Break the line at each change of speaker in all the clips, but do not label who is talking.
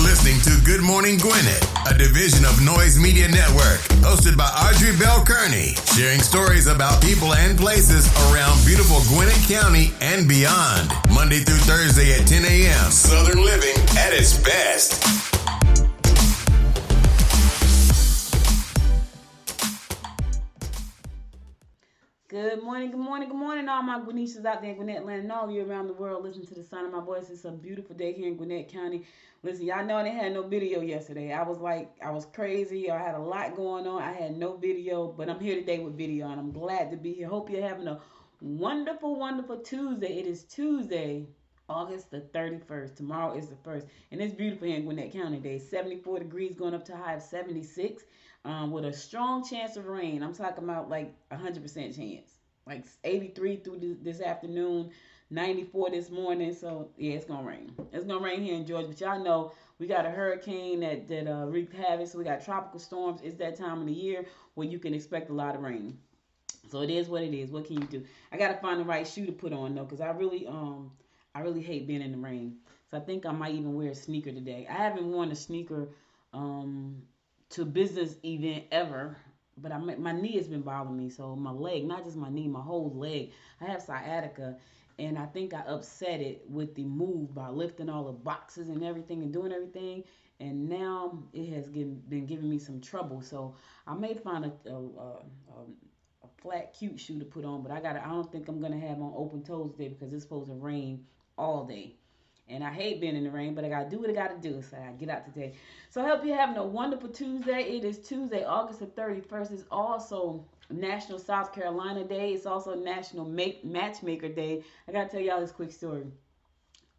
listening to Good Morning Gwinnett, a division of Noise Media Network, hosted by Audrey Bell Kearney, sharing stories about people and places around beautiful Gwinnett County and beyond. Monday through Thursday at 10 a.m. Southern living at its best.
Good morning, good morning, good morning, all my Gwinnetians out there in Gwinnett land and all of you around the world listening to the sound of my voice. It's a beautiful day here in Gwinnett County. Listen, y'all know they had no video yesterday. I was crazy. I had a lot going on. I had no video, but I'm here today with video, and I'm glad to be here. Hope you're having a wonderful, wonderful Tuesday. It is Tuesday, August the 31st. Tomorrow is the 1st, and it's beautiful here in Gwinnett County today. 74 degrees going up to a high of 76. With a strong chance of rain. I'm talking about like 100% chance. Like 83 through this afternoon, 94 this morning. So, yeah, it's going to rain. It's going to rain here in Georgia. But y'all know we got a hurricane that wreaked havoc. So we got tropical storms. It's that time of the year where you can expect a lot of rain. So it is what it is. What can you do? I got to find the right shoe to put on, though, because I really hate being in the rain. So I think I might even wear a sneaker today. I haven't worn a sneaker to a business event ever, but my knee has been bothering me. So my leg, not just my knee, my whole leg. I have sciatica, and I think I upset it with the move by lifting all the boxes and everything and doing everything, and now it has been giving me some trouble. So I may find a flat, cute shoe to put on, but I don't think I'm gonna have on open toes today because it's supposed to rain all day. And I hate being in the rain, but I got to do what I got to do. So I get out today. So I hope you're having a wonderful Tuesday. It is Tuesday, August the 31st. It's also National South Carolina Day. It's also National Matchmaker Day. I got to tell y'all this quick story.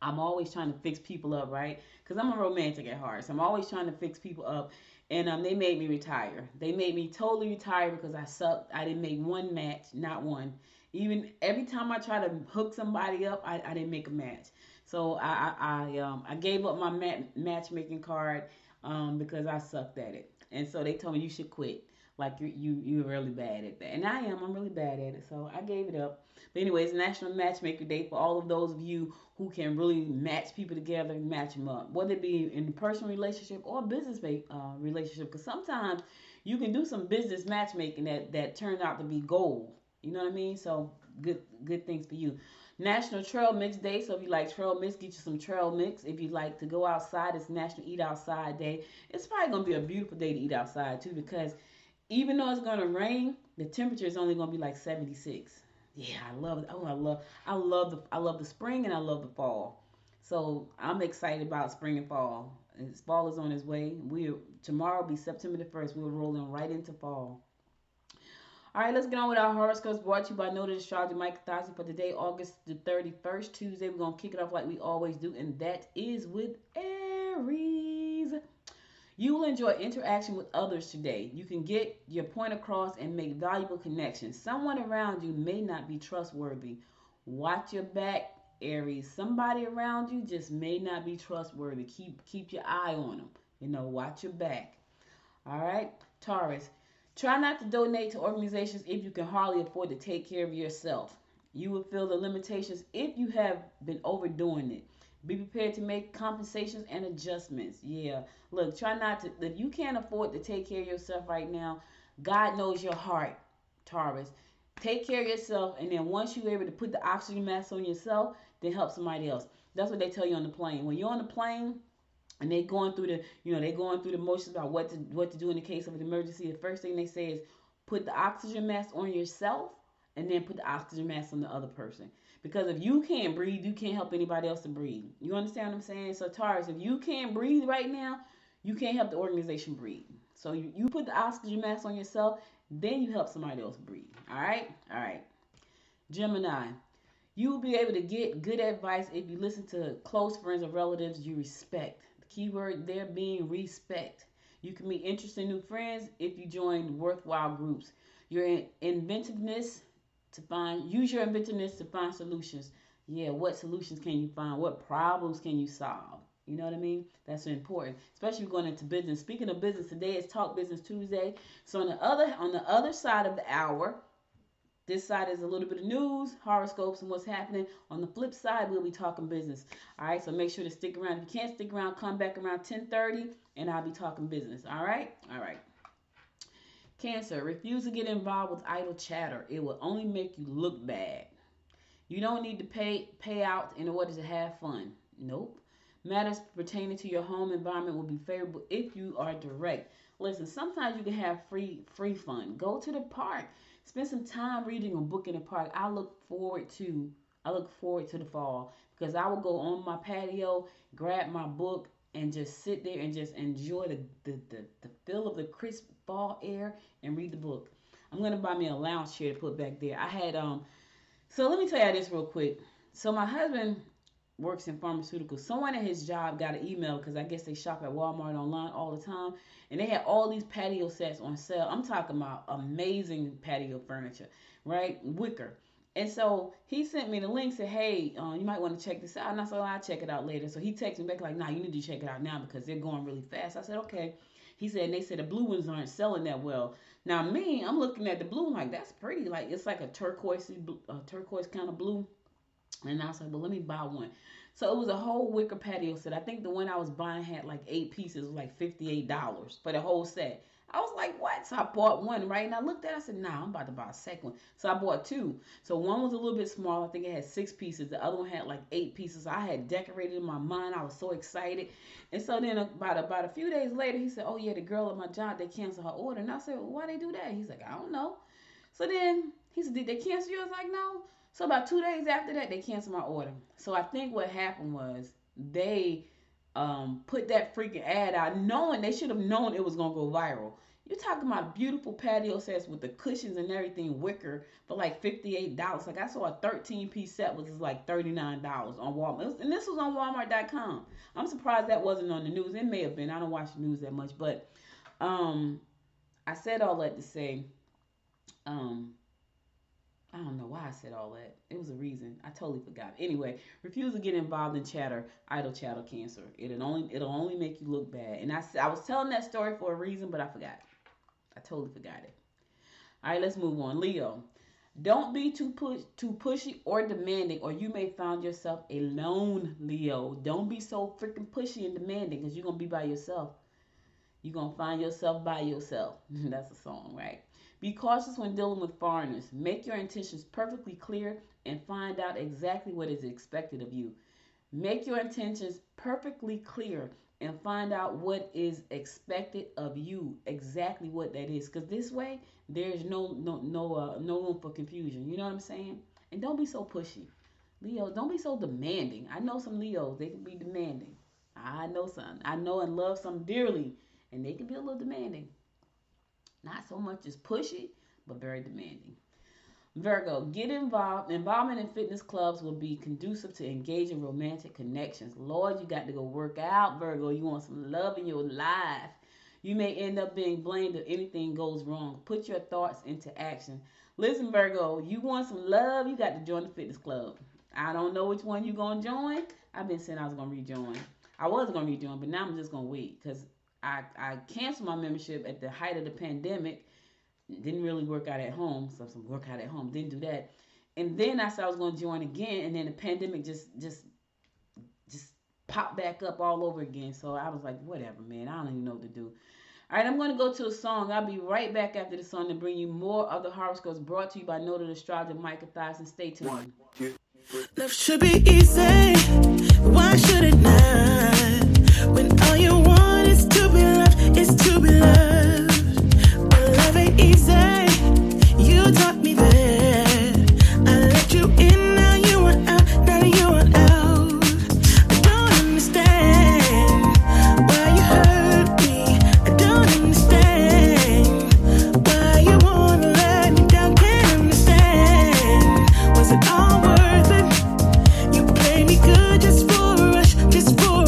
I'm always trying to fix people up, right? Because I'm a romantic at heart. So I'm always trying to fix people up. And they made me retire. They made me totally retire because I sucked. I didn't make one match, not one. Even every time I try to hook somebody up, I didn't make a match. So I gave up my matchmaking card because I sucked at it. And so they told me you should quit. Like you're really bad at that. And I am. I'm really bad at it. So I gave it up. But anyways, National Matchmaker Day for all of those of you who can really match people together and match them up. Whether it be in a personal relationship or a business relationship. Because sometimes you can do some business matchmaking that turns out to be gold. You know what I mean? So good things for you. National Trail Mix Day. So if you like trail mix, get you some trail mix. If you like to go outside, it's National Eat Outside Day. It's probably going to be a beautiful day to eat outside too, because even though it's going to rain, the temperature is only going to be like 76. Yeah, I love it. Oh, I love the spring and I love the fall. So I'm excited about spring and fall. Fall is on its way. Tomorrow will be September the 1st. We're rolling right into fall. All right, let's get on with our horoscopes brought to you by Noted Astrology Mike Thasi for today, August the 31st, Tuesday. We're going to kick it off like we always do, and that is with Aries. You will enjoy interaction with others today. You can get your point across and make valuable connections. Someone around you may not be trustworthy. Watch your back, Aries. Somebody around you just may not be trustworthy. Keep your eye on them. Watch your back. All right, Taurus. Try not to donate to organizations if you can hardly afford to take care of yourself. You will feel the limitations if you have been overdoing it. Be prepared to make compensations and adjustments. Yeah, look, try not to. If you can't afford to take care of yourself right now, God knows your heart, Taurus. Take care of yourself, and then once you're able to put the oxygen mask on yourself, then help somebody else. That's what they tell you on the plane. When you're on the plane, and they're going through the motions about what to do in the case of an emergency. The first thing they say is put the oxygen mask on yourself and then put the oxygen mask on the other person. Because if you can't breathe, you can't help anybody else to breathe. You understand what I'm saying? So Taurus, if you can't breathe right now, you can't help the organization breathe. So you put the oxygen mask on yourself, then you help somebody else breathe. All right? All right. Gemini. You will be able to get good advice if you listen to close friends or relatives you respect. Keyword there being respect. You can meet interesting new friends if you join worthwhile groups. Use your inventiveness to find solutions. Yeah, what solutions can you find? What problems can you solve? You know what I mean? That's important, especially going into business. Speaking of business, today is Talk Business Tuesday. So on the other side of the hour, This side is a little bit of news, horoscopes, and what's happening. On the flip side, we'll be talking business. All right, so make sure to stick around. If you can't stick around, come back around 10:30, and I'll be talking business. All right? All right. Cancer, refuse to get involved with idle chatter. It will only make you look bad. You don't need to pay out in order to have fun. Nope. Matters pertaining to your home environment will be favorable if you are direct. Listen, sometimes you can have free fun. Go to the park. Spend some time reading a book in the park. I look forward to the fall because I will go on my patio, grab my book, and just sit there and just enjoy the feel of the crisp fall air and read the book. I'm gonna buy me a lounge chair to put back there. I had So let me tell you this real quick. So my husband works in pharmaceuticals. Someone at his job got an email because I guess they shop at Walmart online all the time, and they had all these patio sets on sale. I'm talking about amazing patio furniture, right? Wicker. And so he sent me the link, said, hey, you might want to check this out. And I said, I'll check it out later. So he texted me back like, nah, you need to check it out now because they're going really fast. I said, okay. He said, and they said the blue ones aren't selling that well. Now me, I'm looking at the blue, like, that's pretty. Like, it's like a turquoise kind of blue. And I said, well, let me buy one. So it was a whole wicker patio set. I think the one I was buying had like 8 pieces. It was like $58 for the whole set. I was like, what? So I bought one, right? And I looked at it. I said, nah, I'm about to buy a second one. So I bought 2. So one was a little bit small. I think it had 6 pieces. The other one had like 8 pieces. I had decorated in my mind. I was so excited. And so then about a few days later, he said, oh, yeah, the girl at my job, they canceled her order. And I said, well, why they do that? He's like, I don't know. So then he said, did they cancel yours? Like, no. So about 2 days after that, they canceled my order. So I think what happened was they put that freaking ad out, knowing they should have known it was going to go viral. You're talking about beautiful patio sets with the cushions and everything, wicker, for like $58. Like, I saw a 13-piece set was like $39 on Walmart. And this was on Walmart.com. I'm surprised that wasn't on the news. It may have been. I don't watch the news that much. But I said all that to say, I don't know why I said all that. It was a reason. I totally forgot. Anyway, refuse to get involved in chatter, idle chatter, Cancer. It'll only make you look bad. And I was telling that story for a reason, but I forgot. I totally forgot it. All right, let's move on. Leo, don't be too pushy or demanding, or you may find yourself alone, Leo. Don't be so freaking pushy and demanding because you're going to be by yourself. You're going to find yourself by yourself. That's a song, right? Be cautious when dealing with foreigners. Make your intentions perfectly clear and find out exactly what is expected of you. Make your intentions perfectly clear and find out what is expected of you, exactly what that is. Because this way, there's no room for confusion. You know what I'm saying? And don't be so pushy. Leo, don't be so demanding. I know some Leos, they can be demanding. I know some. I know and love some dearly, and they can be a little demanding. Not so much as pushy, but very demanding. Virgo, get involved. Involvement in fitness clubs will be conducive to engaging romantic connections. Lord, you got to go work out, Virgo. You want some love in your life. You may end up being blamed if anything goes wrong. Put your thoughts into action. Listen, Virgo, you want some love, you got to join the fitness club. I don't know which one you're going to join. I've been saying I was going to rejoin. I was going to rejoin, but now I'm just going to wait because I canceled my membership at the height of the pandemic. Didn't really work out at home. So some work out at home. Didn't do that. And then I said I was going to join again. And then the pandemic just popped back up all over again. So I was like, whatever, man. I don't even know what to do. All right, I'm going to go to a song. I'll be right back after the song to bring you more other horoscopes brought to you by noted astrologer Micah Tyson. Stay tuned.
Love should be easy. Why should it not? When all you want is to be loved, is to be loved. But love ain't easy. You taught me that. I let you in, now you want out, now you want out. I don't understand why you hurt me. I don't understand why you wanna let me down. Can't understand. Was it all worth it? You play me good just for a rush, just for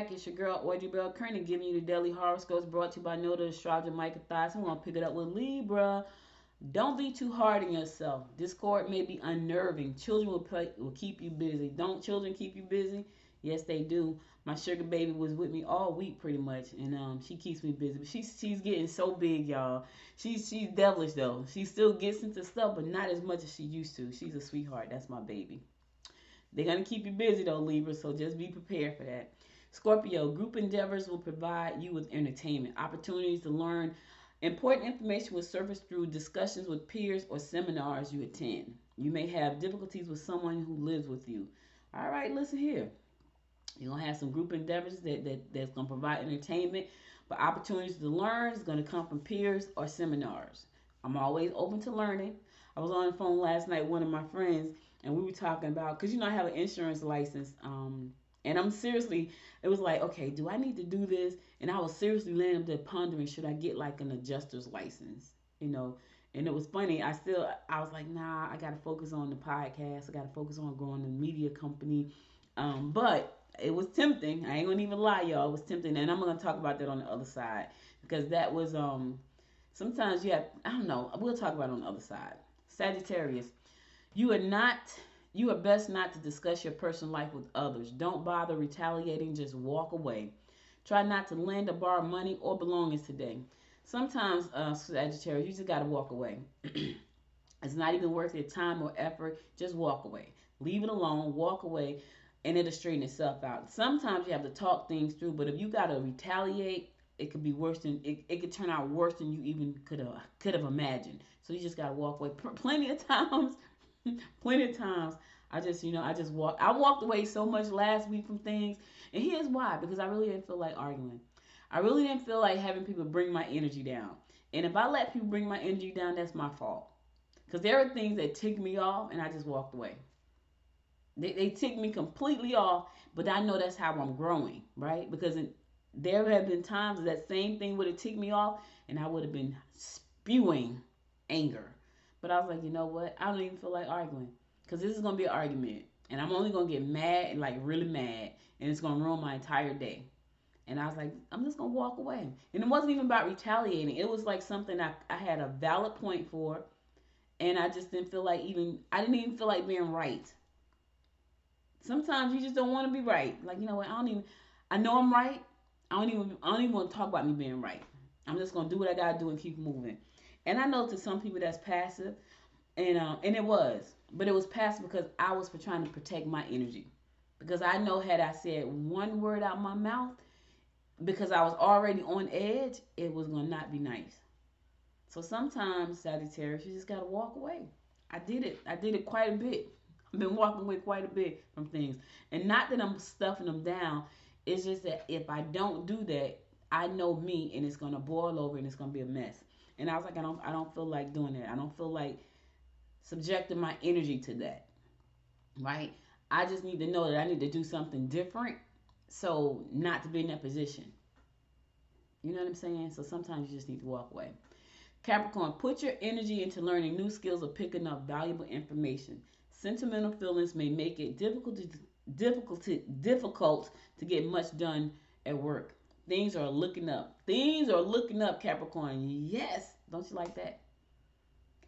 back. It's your girl, Audrey Bell Kearney, giving you the daily horoscopes brought to you by Noda Astrologer Micah Thies. I'm going to pick it up with Libra. Don't be too hard on yourself. Discord may be unnerving. Children will keep you busy. Don't children keep you busy? Yes, they do. My sugar baby was with me all week pretty much, and she keeps me busy. But she's getting so big, y'all. She's devilish, though. She still gets into stuff, but not as much as she used to. She's a sweetheart. That's my baby. They're going to keep you busy, though, Libra, so just be prepared for that. Scorpio, group endeavors will provide you with entertainment. Opportunities to learn important information will surface through discussions with peers or seminars you attend. You may have difficulties with someone who lives with you. All right, listen here. You're going to have some group endeavors that's going to provide entertainment, but opportunities to learn is going to come from peers or seminars. I'm always open to learning. I was on the phone last night with one of my friends, and we were talking about, because I have an insurance license, and I'm seriously, it was like, okay, do I need to do this? And I was seriously laying up there pondering, should I get like an adjuster's license? And it was funny. I was like, nah, I got to focus on the podcast. I got to focus on growing the media company. But it was tempting. I ain't going to even lie, y'all. It was tempting. And I'm going to talk about that on the other side, because that was, sometimes you have, I don't know, we'll talk about it on the other side. Sagittarius, you are best not to discuss your personal life with others. Don't bother retaliating, just walk away. Try not to lend or borrow money or belongings today. Sometimes, Sagittarius, you just got to walk away. It's not even worth your time or effort. Just walk away. Leave it alone, walk away, and it'll straighten itself out. Sometimes you have to talk things through, but if you got to retaliate, it could be worse than, it could turn out worse than you even could have imagined. So you just got to walk away. Plenty of times, I walked away so much last week from things. And here's why, because I really didn't feel like arguing. I really didn't feel like having people bring my energy down. And if I let people bring my energy down, that's my fault. Because there are things that tick me off, and I just walked away. They tick me completely off, but I know that's how I'm growing, right? Because there have been times that same thing would have ticked me off, and I would have been spewing anger. But I was like, you know what? I don't even feel like arguing. Because this is going to be an argument. And I'm only going to get mad and like really mad. And it's going to ruin my entire day. And I was like, I'm just going to walk away. And it wasn't even about retaliating. It was like something I had a valid point for. And I just didn't feel like I didn't even feel like being right. Sometimes you just don't want to be right. Like, you know what? I know I'm right. I don't even want to talk about me being right. I'm just going to do what I got to do and keep moving. And I know to some people that's passive. And it was. But it was passive because I was trying to protect my energy. Because I know had I said one word out my mouth, because I was already on edge, it was going to not be nice. So sometimes, Sagittarius, you just got to walk away. I did it quite a bit. I've been walking away quite a bit from things. And not that I'm stuffing them down. It's just that if I don't do that, I know me, and it's going to boil over, and it's going to be a mess. And I was like, I don't feel like doing that. I don't feel like subjecting my energy to that, right? I just need to know that I need to do something different, so not to be in that position. You know what I'm saying? So sometimes you just need to walk away. Capricorn, put your energy into learning new skills or picking up valuable information. Sentimental feelings may make it difficult to get much done at work. Things are looking up. Capricorn. Yes. Don't you like that?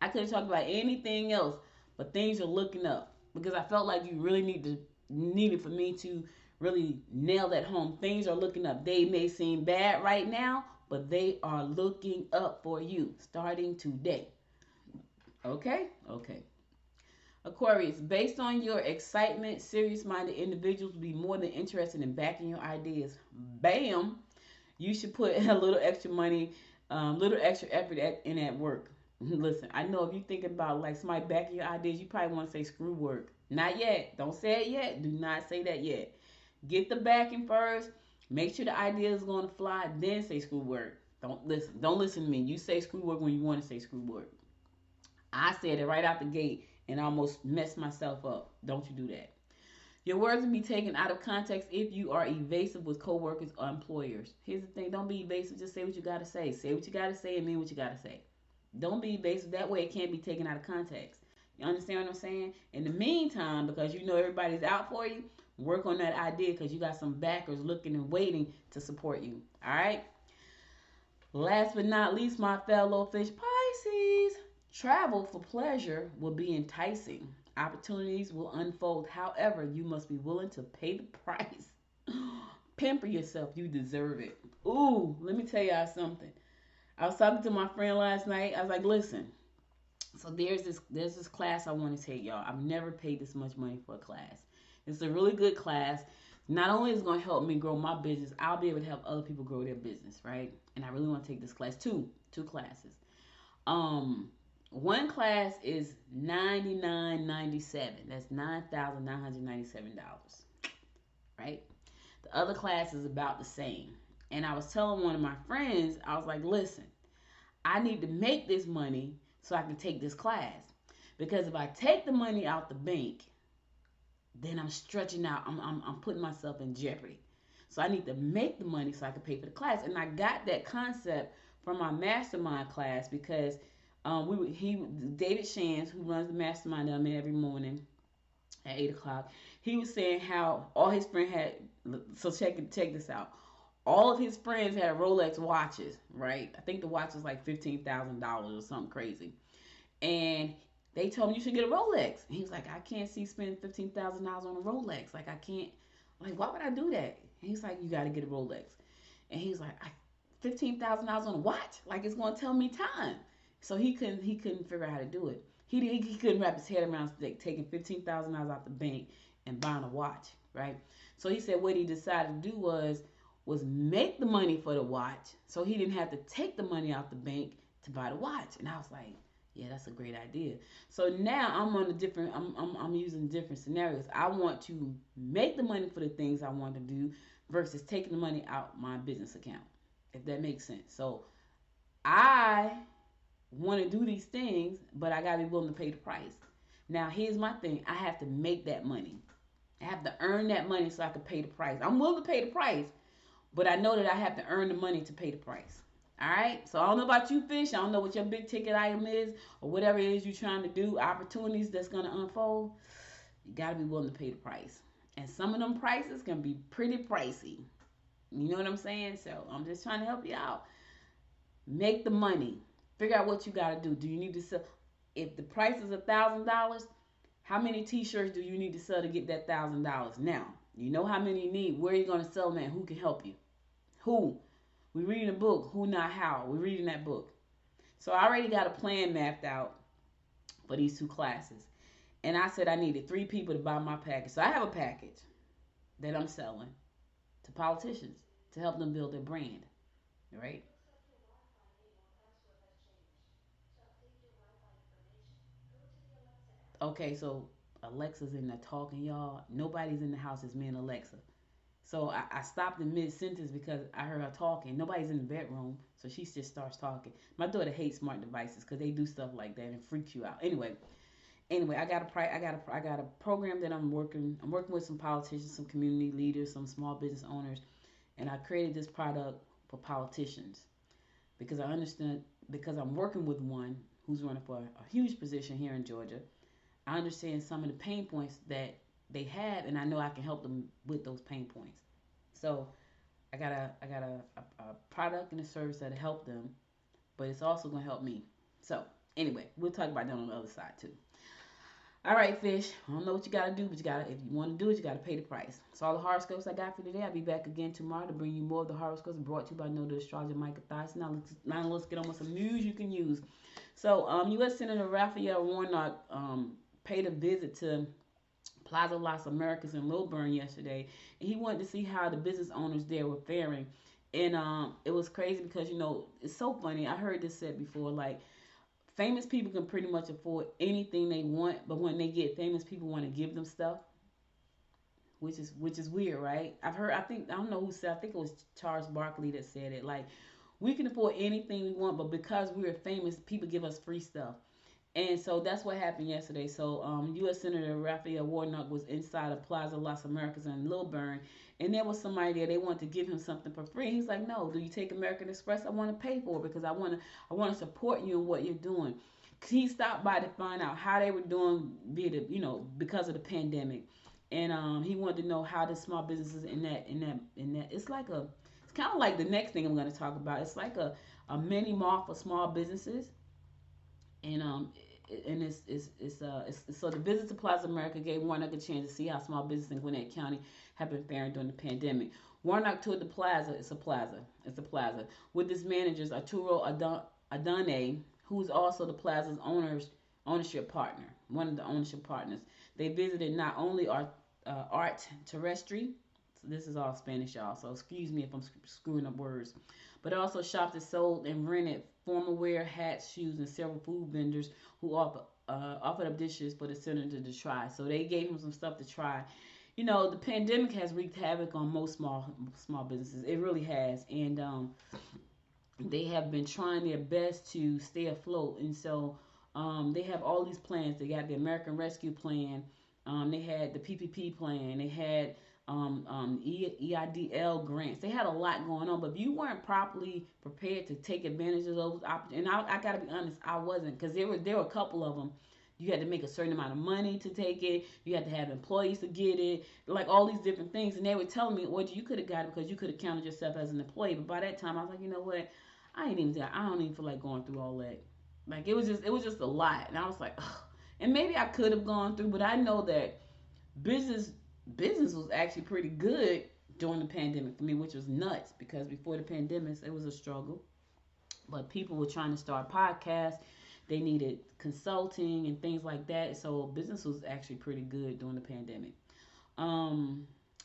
I could have talked about anything else, but things are looking up, because I felt like you really needed for me to really nail that home. Things are looking up. They may seem bad right now, but they are looking up for you starting today. Okay? Aquarius, based on your excitement, serious-minded individuals will be more than interested in backing your ideas. Bam! You should put a little extra money, little extra effort in at work. Listen, I know if you think about like somebody backing your ideas, you probably want to say screw work. Not yet. Don't say it yet. Do not say that yet. Get the backing first. Make sure the idea is going to fly. Then say screw work. Don't listen to me. You say screw work when you want to say screw work. I said it right out the gate and almost messed myself up. Don't you do that. Your words will be taken out of context if you are evasive with coworkers or employers. Here's the thing. Don't be evasive. Just say what you got to say. Say what you got to say and mean what you got to say. Don't be evasive. That way it can't be taken out of context. You understand what I'm saying? In the meantime, because you know everybody's out for you, Work on that idea because you got some backers looking and waiting to support you. All right. Last but not least, my fellow fish Pisces, travel for pleasure will be enticing. Opportunities will unfold. However, you must be willing to pay the price. Pamper yourself. You deserve it. Ooh, let me tell y'all something. I was talking to my friend last night. I was like, listen, so there's this class I want to take, y'all. I've never paid this much money for a class. It's a really good class. Not only is it going to help me grow my business, I'll be able to help other people grow their business, right? And I really want to take this class. Two classes. One class is $99.97. That's $9,997, right? The other class is about the same. And I was telling one of my friends, I was like, listen, I need to make this money so I can take this class. Because if I take the money out the bank, then I'm stretching out. I'm putting myself in jeopardy. So I need to make the money so I can pay for the class. And I got that concept from my mastermind class because David Shands, who runs the mastermind that I'm in every morning at 8 o'clock, he was saying how all his friends had, so check this out. All of his friends had Rolex watches, right? I think the watch was like $15,000 or something crazy. And they told him you should get a Rolex. And he was like, I can't see spending $15,000 on a Rolex. Like, I can't. I'm like, why would I do that? And he's like, you got to get a Rolex. And he's like, $15,000 on a watch? Like, it's going to tell me time. So he couldn't figure out how to do it. He couldn't wrap his head around taking $15,000 out the bank and buying a watch, right? So he said what he decided to do was make the money for the watch so he didn't have to take the money out the bank to buy the watch. And I was like, yeah, that's a great idea. So now I'm using different scenarios. I want to make the money for the things I want to do versus taking the money out my business account, if that makes sense. So I want to do these things, but I got to be willing to pay the price. Now, here's my thing. I have to make that money. I have to earn that money so I can pay the price. I'm willing to pay the price, but I know that I have to earn the money to pay the price. All right? So I don't know about you, fish. I don't know what your big ticket item is or whatever it is you're trying to do, opportunities that's going to unfold. You got to be willing to pay the price. And some of them prices can be pretty pricey. You know what I'm saying? So I'm just trying to help you out. Make the money. Figure out what you got to do. Do you need to sell? If the price is $1,000, how many t-shirts do you need to sell to get that $1,000? Now, you know how many you need. Where are you going to sell them at? Who can help you? Who? We're reading a book. Who, not how. We're reading that book. So I already got a plan mapped out for these two classes. And I said I needed 3 people to buy my package. So I have a package that I'm selling to politicians to help them build their brand. Right? Okay, so Alexa's in there talking, y'all. Nobody's in the house. It's me and Alexa. So I stopped in mid-sentence because I heard her talking. Nobody's in the bedroom, so she just starts talking. My daughter hates smart devices because they do stuff like that and freaks you out. Anyway, I got a program that I'm working with some politicians, some community leaders, some small business owners, and I created this product for politicians because I understand, because I'm working with one who's running for a huge position here in Georgia. I understand some of the pain points that they have, and I know I can help them with those pain points. So I got a product and a service that'll help them, but it's also going to help me. So anyway, we'll talk about that on the other side too. All right, fish. I don't know what you got to do, but if you want to do it, you got to pay the price. So all the horoscopes I got for today. I'll be back again tomorrow to bring you more of the horoscopes brought to you by Know the Astrologer Micah Thies. Now let's get on with some news you can use. So U.S. Senator Raphael Warnock paid a visit to Plaza Las Americas in Lilburn yesterday, and he wanted to see how the business owners there were faring. And it was crazy because, it's so funny. I heard this said before, like, famous people can pretty much afford anything they want, but when they get famous, people want to give them stuff, which is weird, right? I don't know who said, I think it was Charles Barkley that said it, like, we can afford anything we want, but because we're famous, people give us free stuff. And so that's what happened yesterday. So U.S. Senator Raphael Warnock was inside of Plaza Las Americas in Lilburn, and there was somebody there. They wanted to give him something for free. He's like, "No, do you take American Express? I want to pay for it because I want to support you in what you're doing." He stopped by to find out how they were doing, because of the pandemic. and he wanted to know how the small businesses in that. It's kind of like the next thing I'm going to talk about. It's like a mini mall for small businesses, and it's so the visit to Plaza America gave Warnock a chance to see how small business in Gwinnett County have been faring during the pandemic. Warnock toured the plaza. It's a plaza with its managers Arturo Adonay, who is also the plaza's ownership partner, one of the ownership partners. They visited not only Arte Terrestre. So this is all Spanish, y'all, so excuse me if I'm screwing up words. But also shops that sold and rented formal wear, hats, shoes, and several food vendors who offered up dishes for the senator to try. So they gave him some stuff to try. You know, the pandemic has wreaked havoc on most small businesses. It really has, and they have been trying their best to stay afloat. And so they have all these plans. They got the American Rescue Plan. They had the PPP plan. They had EIDL grants. They had a lot going on, but if you weren't properly prepared to take advantage of those opportunities, and I gotta be honest, I wasn't, because there were a couple of them. You had to make a certain amount of money to take it. You had to have employees to get it, like all these different things. And they were telling me, well, you could have got it because you could have counted yourself as an employee. But by that time, I was like, you know what? I don't even feel like going through all that. Like it was just a lot, and I was like, ugh. And maybe I could have gone through, but I know that business was actually pretty good during the pandemic for me, which was nuts, because before the pandemic it was a struggle. But people were trying to start podcasts, they needed consulting and things like that. So business was actually pretty good during the pandemic.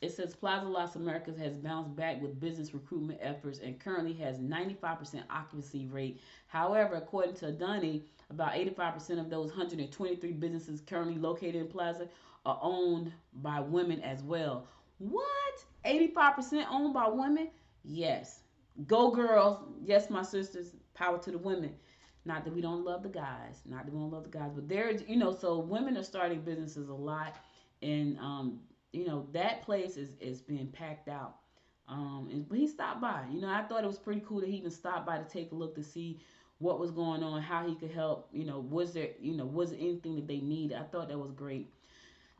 It says Plaza Las Americas has bounced back with business recruitment efforts and currently has 95% occupancy rate. However, according to Adonay, about 85% of those 123 businesses currently located in Plaza are owned by women as well. What? 85% owned by women? Yes. Go girls. Yes, my sisters. Power to the women. Not that we don't love the guys. But there's, so women are starting businesses a lot. And, that place is being packed out. But he stopped by. I thought it was pretty cool that he even stopped by to take a look to see what was going on, how he could help. Was there anything that they needed? I thought that was great.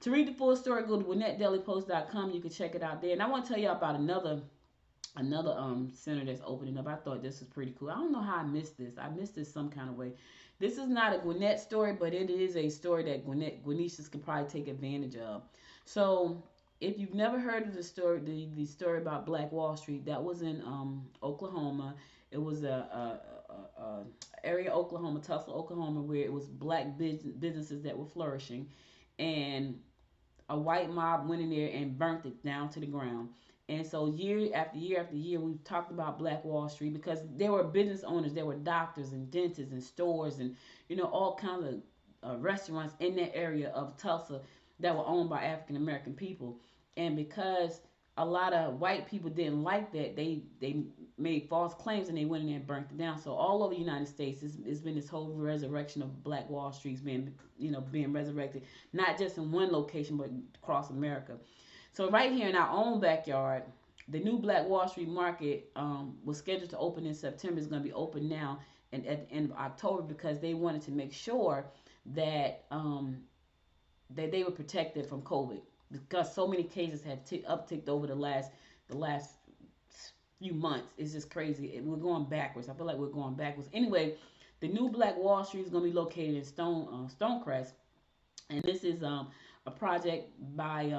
To read the full story, go to GwinnettDailyPost.com. You can check it out there. And I want to tell you about another center that's opening up. I thought this was pretty cool. I don't know how I missed this. I missed this some kind of way. This is not a Gwinnett story, but it is a story that Gwinnetians can probably take advantage of. So if you've never heard of the story about Black Wall Street, that was in Oklahoma. It was a area of Oklahoma, Tulsa, Oklahoma, where it was black businesses that were flourishing, and a white mob went in there and burnt it down to the ground. And so year after year after year, we've talked about Black Wall Street because there were business owners, there were doctors and dentists and stores and, all kinds of restaurants in that area of Tulsa that were owned by African American people. And because a lot of white people didn't like that, they made false claims and they went in there and burnt it down. So all over the United States, it's been this whole resurrection of Black Wall Street's being resurrected, not just in one location, but across America. So right here in our own backyard, the new Black Wall Street Market was scheduled to open in September. It's going to be open now and at the end of October, because they wanted to make sure that that they were protected from COVID, because so many cases have upticked over the last few months. It's just crazy. We're going backwards. I feel like we're going backwards. Anyway, the new Black Wall Street is going to be located in Stonecrest, and this is a project by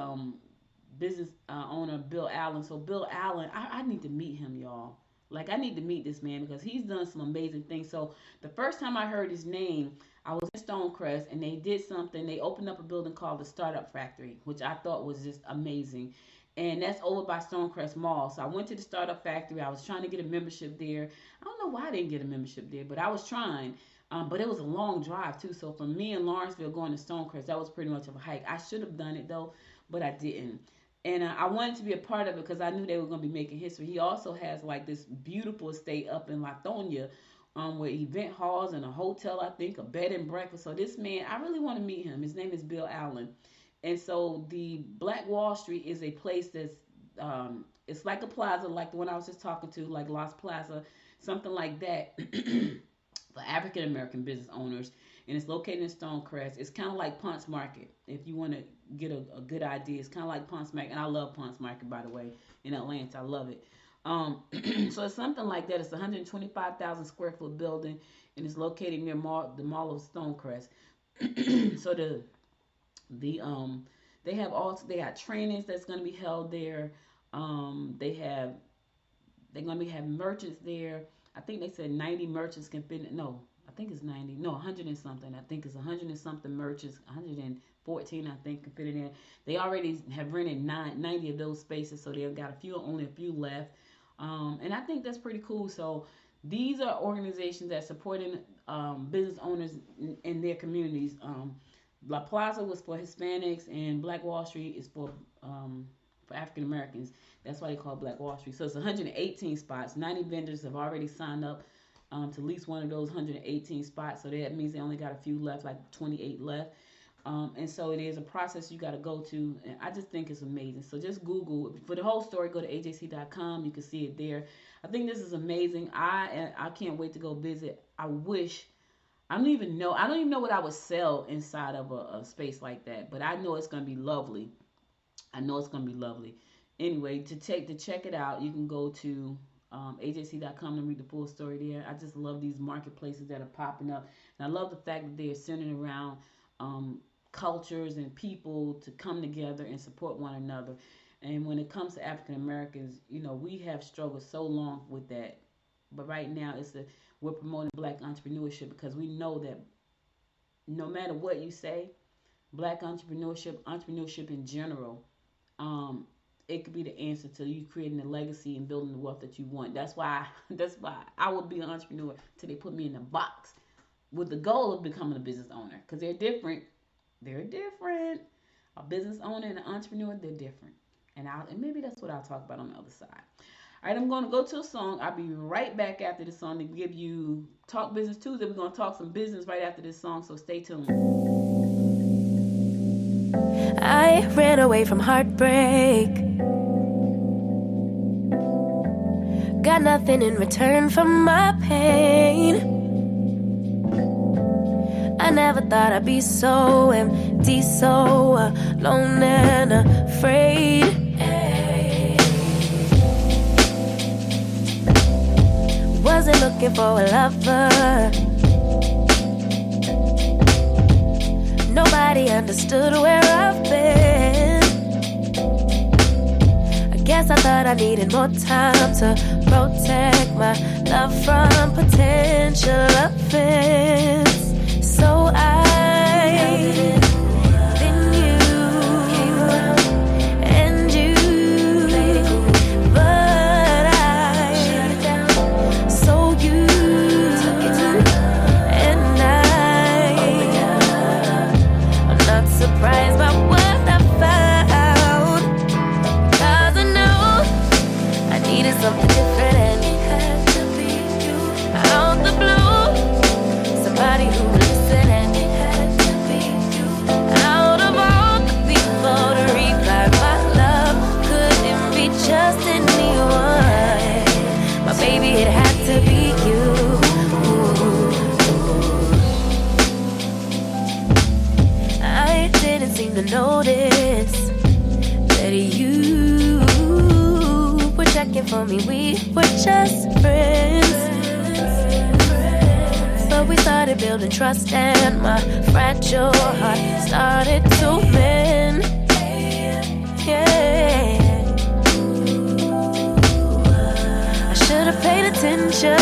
business owner Bill Allen. So Bill Allen, I need to meet him, y'all. Like, I need to meet this man because he's done some amazing things. So the first time I heard his name, I was in Stonecrest, and they did something. They opened up a building called the Startup Factory, which I thought was just amazing. And that's over by Stonecrest Mall. So I went to the Startup Factory. I was trying to get a membership there. I don't know why I didn't get a membership there, but I was trying. But it was a long drive, too. So from me in Lawrenceville going to Stonecrest, that was pretty much of a hike. I should have done it, though, but I didn't. And I wanted to be a part of it because I knew they were going to be making history. He also has, like, this beautiful estate up in Lithonia with event halls and a hotel, I think, a bed and breakfast. So this man, I really want to meet him. His name is Bill Allen. And so the Black Wall Street is a place that's, it's like a plaza, like the one I was just talking to, like Las Plaza, something like that. for African American business owners, and it's located in Stonecrest. It's kind of like Ponce Market. If you want to get a good idea, it's kind of like Ponce Market, and I love Ponce Market, by the way, in Atlanta. I love it. So it's something like that. It's a 125,000 square foot building, and it's located near the Mall of Stonecrest. So they got trainings that's going to be held there. They're going to have merchants there. I think they said 90 merchants can fit. No, I think it's 90. No, 100 and something. I think it's 100 and something merchants. 114, I think, can fit in there. They already have rented 90 of those spaces, so they've got only a few left. And I think that's pretty cool. So these are organizations that supporting business owners in their communities. La Plaza was for Hispanics, and Black Wall Street is for African Americans. That's why they call it Black Wall Street. So it's 118 spots. 90 vendors have already signed up to lease one of those 118 spots. So that means they only got a few left, like 28 left. And so it is a process you got to go to. And I just think it's amazing. So just Google. For the whole story, go to ajc.com. You can see it there. I think this is amazing. I can't wait to go visit. I don't even know what I would sell inside of a space like that. But I know it's going to be lovely. Anyway, to check it out, you can go to ajc.com and read the full story there. I just love these marketplaces that are popping up. And I love the fact that they're centered around cultures and people to come together and support one another. And when it comes to African Americans, we have struggled so long with that. But right now, we're promoting Black entrepreneurship, because we know that no matter what you say, Black entrepreneurship in general, it could be the answer to you creating a legacy and building the wealth that you want. That's why I would be an entrepreneur till they put me in a box with the goal of becoming a business owner, because they're different. A business owner and an entrepreneur, they're different. And maybe that's what I'll talk about on the other side. All right, I'm going to go to a song. I'll be right back after this song to give you Talk Business Tuesday. We're going to talk some business right after this song, so stay tuned.
I ran away from heartbreak. Got nothing in return for my pain. I never thought I'd be so empty, so alone and afraid. Wasn't looking for a lover. Nobody understood where I've been. I guess I thought I needed more time to protect my love from potential offense. So then you came around and you, but I shut it down. So you took it and I'm not surprised by what I found, 'cause I know I needed something different, and it had to be you. Out the blue, somebody who listened, and it had to be you. Out of all the people to reply, my love couldn't be just anyone. My baby, it had to be you. I didn't seem to notice that you were checking for me. We were just friends, but we started building trust, and my fragile heart started to mend. Yeah, I should have paid attention.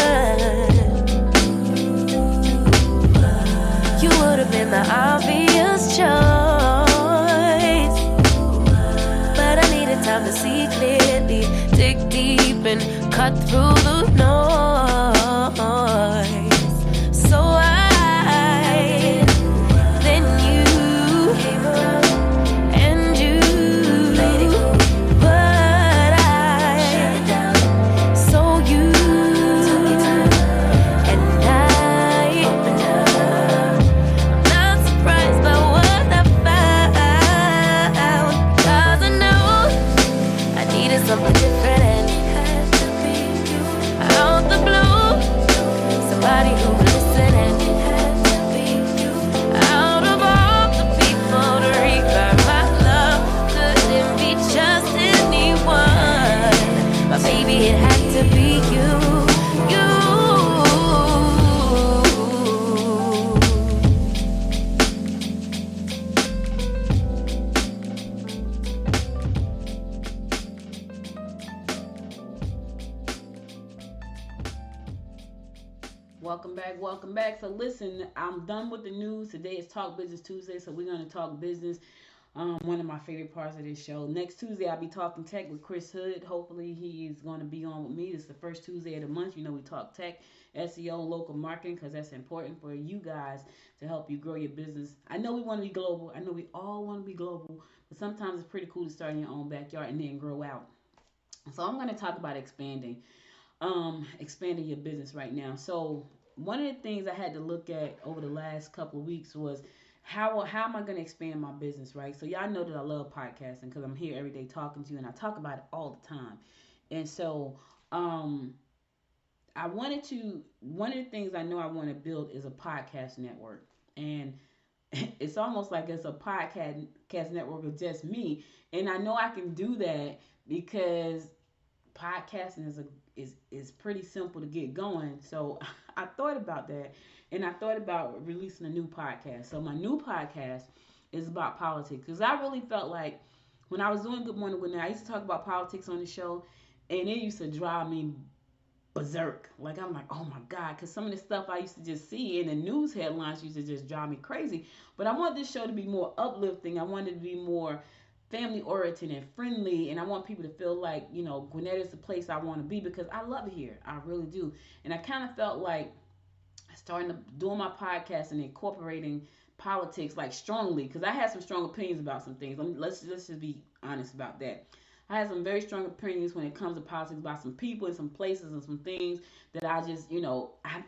You would have been the obvious choice, but I needed time to see clearly, dig deep and cut through the noise. So then you came around and you played it cool, but I shut it down. So you took it down, and I'm not surprised by what I found, 'cause I know I needed something different, and it had to be you. Out
welcome back. So listen, I'm done with the news. Today is Talk Business Tuesday, so we're going to talk business. One of my favorite parts of this show. Next Tuesday, I'll be talking tech with Chris Hood. Hopefully, he is going to be on with me. This is the first Tuesday of the month. You know, we talk tech, SEO, local marketing, because that's important for you guys to help you grow your business. I know we want to be global. I know we all want to be global, but sometimes it's pretty cool to start in your own backyard and then grow out. So I'm going to talk about expanding your business right now. So one of the things I had to look at over the last couple of weeks was how am I going to expand my business, right? So y'all know that I love podcasting because I'm here every day talking to you, and I talk about it all the time. And so one of the things I know I want to build is a podcast network. And it's almost like it's a podcast network of just me. And I know I can do that because podcasting is pretty simple to get going. So I thought about that, and I thought about releasing a new podcast. So my new podcast is about politics, because I really felt like when I was doing Good Morning Gwinnett, I used to talk about politics on the show, and it used to drive me berserk. Like, I'm like, oh my God, because some of the stuff I used to just see in the news headlines used to just drive me crazy. But I want this show to be more uplifting. I want it to be more family oriented and friendly, and I want people to feel like, you know, Gwinnett is the place I want to be, because I love it here. I really do. And I kind of felt like doing my podcast and incorporating politics like strongly, because I had some strong opinions about some things. Let's just be honest about that. I had some very strong opinions when it comes to politics about some people and some places and some things that I just, you know, I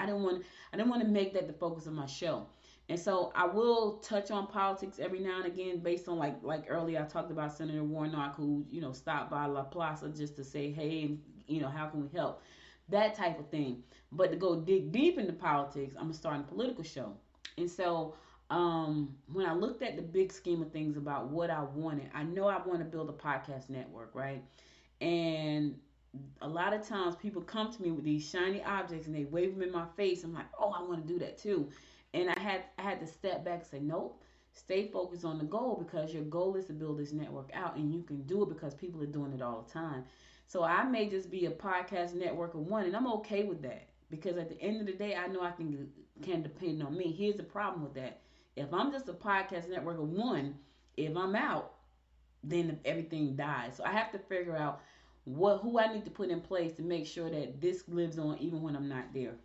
didn't want to make that the focus of my show. And so I will touch on politics every now and again, based on like earlier I talked about Senator Warnock, who, you know, stopped by La Plaza just to say, hey, you know, how can we help? That type of thing. But to go dig deep into politics, I'm starting a political show. And so when I looked at the big scheme of things about what I wanted, I know I want to build a podcast network, right? And a lot of times people come to me with these shiny objects and they wave them in my face. I'm like, oh, I want to do that too. And I had to step back and say, nope, stay focused on the goal, because your goal is to build this network out, and you can do it because people are doing it all the time. So I may just be a podcast network of one, and I'm okay with that, because at the end of the day, I know I can depend on me. Here's the problem with that. If I'm just a podcast network of one, if I'm out, then everything dies. So I have to figure out who I need to put in place to make sure that this lives on even when I'm not there.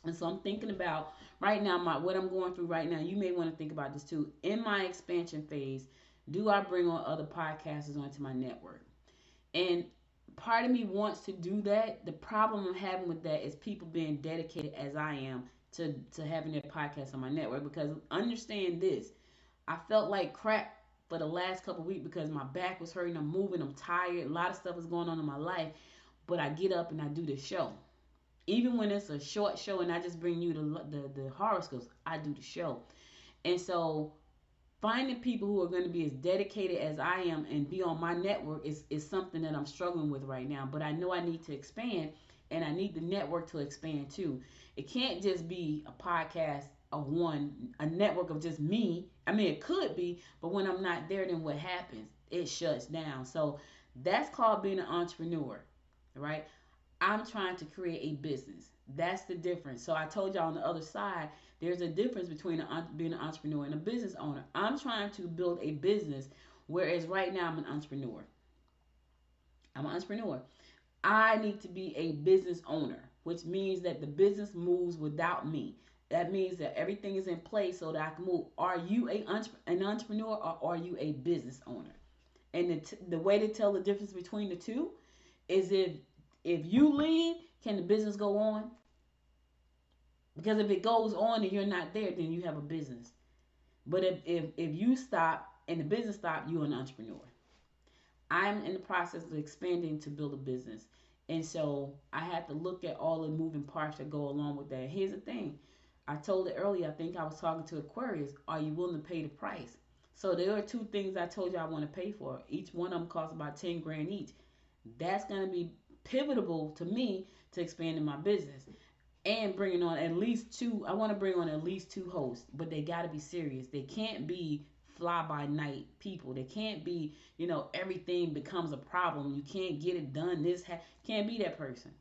And so I'm thinking about right now, what I'm going through right now. You may want to think about this too. In my expansion phase, do I bring on other podcasters onto my network? And part of me wants to do that. The problem I'm having with that is people being dedicated as I am to having their podcast on my network. Because understand this, I felt like crap for the last couple of weeks because my back was hurting. I'm moving. I'm tired. A lot of stuff is going on in my life. But I get up and I do this show. Even when it's a short show and I just bring you the horoscopes, I do the show. And so finding people who are going to be as dedicated as I am and be on my network is something that I'm struggling with right now. But I know I need to expand, and I need the network to expand too. It can't just be a podcast of one, a network of just me. I mean, it could be, but when I'm not there, then what happens? It shuts down. So that's called being an entrepreneur, right? I'm trying to create a business. That's the difference. So I told y'all on the other side, there's a difference between being an entrepreneur and a business owner. I'm trying to build a business, whereas right now I'm an entrepreneur. I need to be a business owner, which means that the business moves without me. That means that everything is in place so that I can move. Are you an entrepreneur, or are you a business owner? And the way to tell the difference between the two is if you leave, can the business go on? Because if it goes on and you're not there, then you have a business. But if you stop and the business stops, you're an entrepreneur. I'm in the process of expanding to build a business. And so I had to look at all the moving parts that go along with that. Here's the thing. I told it earlier, I think I was talking to Aquarius. Are you willing to pay the price? So there are two things I told you I want to pay for. Each one of them costs about 10 grand each. That's going to be pivotal to me to expanding my business and bringing on at least two. I want to bring on at least two hosts, but they got to be serious. They can't be fly by night people. They can't be, everything becomes a problem. You can't get it done. Can't be that person,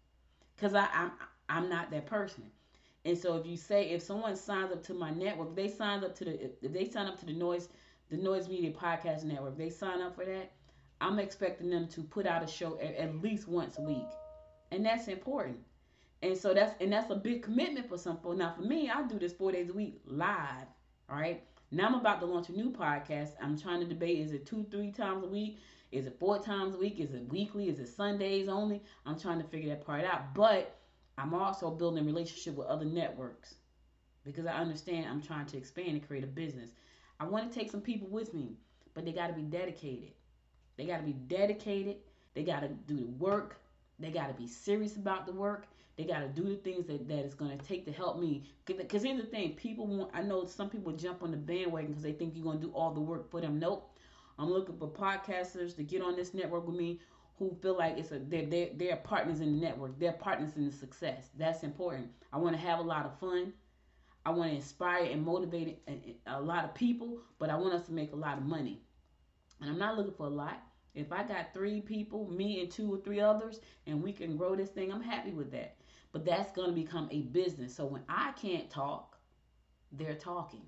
because I'm not that person. And so if someone signs up to my network, if they sign up to the Noise Media Podcast Network, they sign up for that, I'm expecting them to put out a show at least once a week. And that's important. And so that's a big commitment for some people. Now for me, I do this 4 days a week live. All right. Now I'm about to launch a new podcast. I'm trying to debate, is it 2-3 times a week? Is it 4 times a week? Is it weekly? Is it Sundays only? I'm trying to figure that part out. But I'm also building a relationship with other networks because I understand I'm trying to expand and create a business. I want to take some people with me, but they got to be dedicated. They got to be dedicated. They got to do the work. They got to be serious about the work. They got to do the things that it's going to take to help me. Because here's the thing. I know some people jump on the bandwagon because they think you're going to do all the work for them. Nope. I'm looking for podcasters to get on this network with me who feel like they're partners in the network. They're partners in the success. That's important. I want to have a lot of fun. I want to inspire and motivate a lot of people, but I want us to make a lot of money. And I'm not looking for a lot. If I got 3 people, me and 2 or 3 others, and we can grow this thing, I'm happy with that. But that's going to become a business. So when I can't talk, they're talking.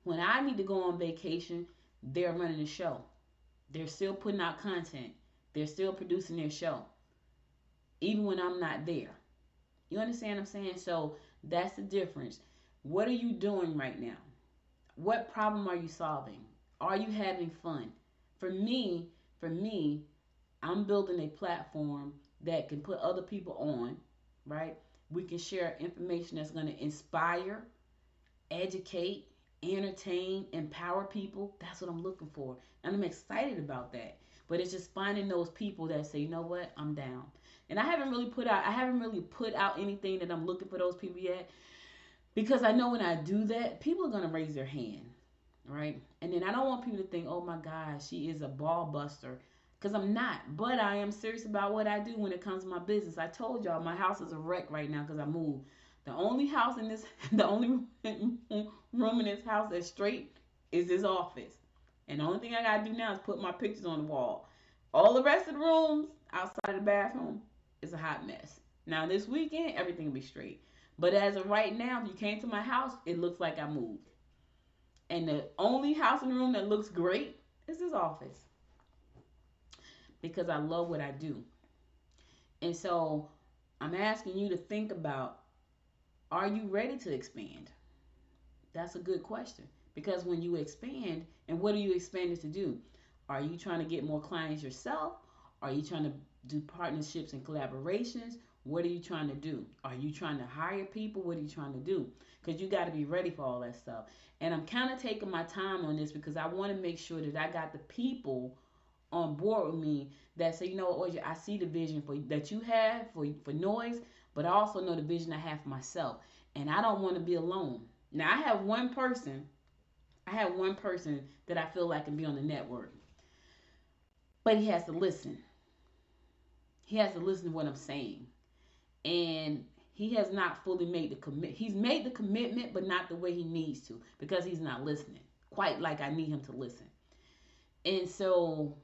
When I need to go on vacation, they're running the show. They're still putting out content. They're still producing their show. Even when I'm not there. You understand what I'm saying? So that's the difference. What are you doing right now? What problem are you solving? Are you having fun? For me, I'm building a platform that can put other people on, right? We can share information that's going to inspire, educate, entertain, empower people. That's what I'm looking for. And I'm excited about that. But it's just finding those people that say, you know what, I'm down. And I haven't really put out anything that I'm looking for those people yet. Because I know when I do that, people are going to raise their hand, right? And then I don't want people to think, oh my God, she is a ball buster. Because I'm not. But I am serious about what I do when it comes to my business. I told y'all my house is a wreck right now because I moved. The only room in this house that's straight is this office. And the only thing I got to do now is put my pictures on the wall. All the rest of the rooms outside of the bathroom is a hot mess. Now this weekend, everything will be straight. But as of right now, if you came to my house, it looks like I moved. And the only house in the room that looks great is this office. Because I love what I do. And so I'm asking you to think about, are you ready to expand? That's a good question. Because when you expand, and what are you expanding to do? Are you trying to get more clients yourself? Are you trying to do partnerships and collaborations? What are you trying to do? Are you trying to hire people? What are you trying to do? Because you got to be ready for all that stuff. And I'm kind of taking my time on this because I want to make sure that I got the people on board with me that say, you know what, Oja, I see the vision that you have for noise, but I also know the vision I have for myself. And I don't want to be alone. Now, I have one person that I feel like can be on the network. But he has to listen. He has to listen to what I'm saying. And he has not fully made the commitment. He's made the commitment, but not the way he needs to because he's not listening. Quite like I need him to listen. And so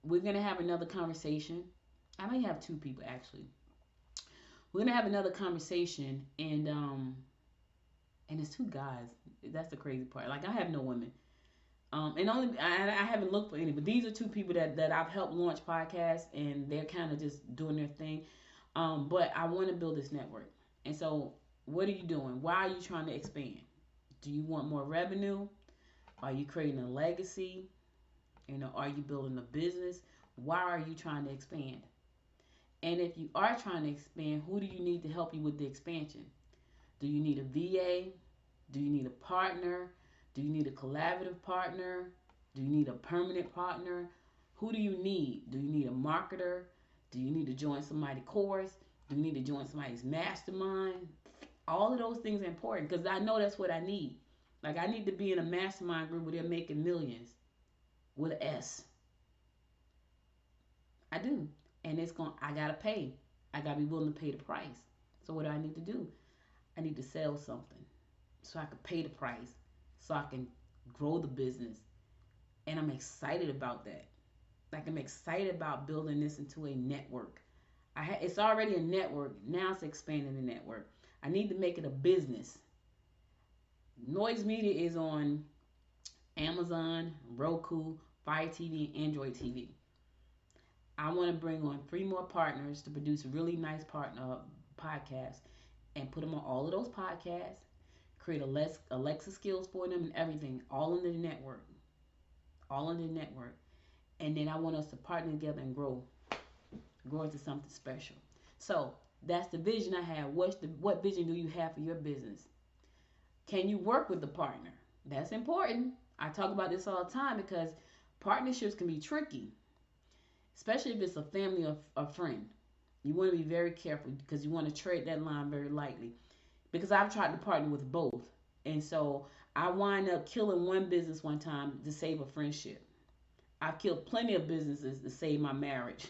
we're going to have another conversation. I may have 2 people, actually. We're going to have another conversation, and it's 2 guys. That's the crazy part. Like, I have no women. I haven't looked for any, but these are 2 people that I've helped launch podcasts, and they're kind of just doing their thing. But I want to build this network. And so what are you doing? Why are you trying to expand? Do you want more revenue? Are you creating a legacy? Are you building a business? Why are you trying to expand? And if you are trying to expand, who do you need to help you with the expansion? Do you need a VA? Do you need a partner? Do you need a collaborative partner? Do you need a permanent partner? Who do you need? Do you need a marketer? Do you need to join somebody's course? Do you need to join somebody's mastermind? All of those things are important because I know that's what I need. Like, I need to be in a mastermind group where they're making millions with an S. I do. And I got to pay. I got to be willing to pay the price. So what do I need to do? I need to sell something so I can pay the price, so I can grow the business. And I'm excited about that. Like, I'm excited about building this into a network. It's already a network. Now it's expanding the network. I need to make it a business. Noise Media is on Amazon, Roku, Fire TV, and Android TV. I want to bring on 3 more partners to produce really nice podcasts and put them on all of those podcasts, create Alexa skills for them and everything, all under the network. All under the network. And then I want us to partner together and grow into something special. So that's the vision I have. What vision do you have for your business? Can you work with the partner? That's important. I talk about this all the time because partnerships can be tricky, especially if it's a family or a friend. You want to be very careful because you want to tread that line very lightly. Because I've tried to partner with both. And so I wind up killing one business one time to save a friendship. I've killed plenty of businesses to save my marriage.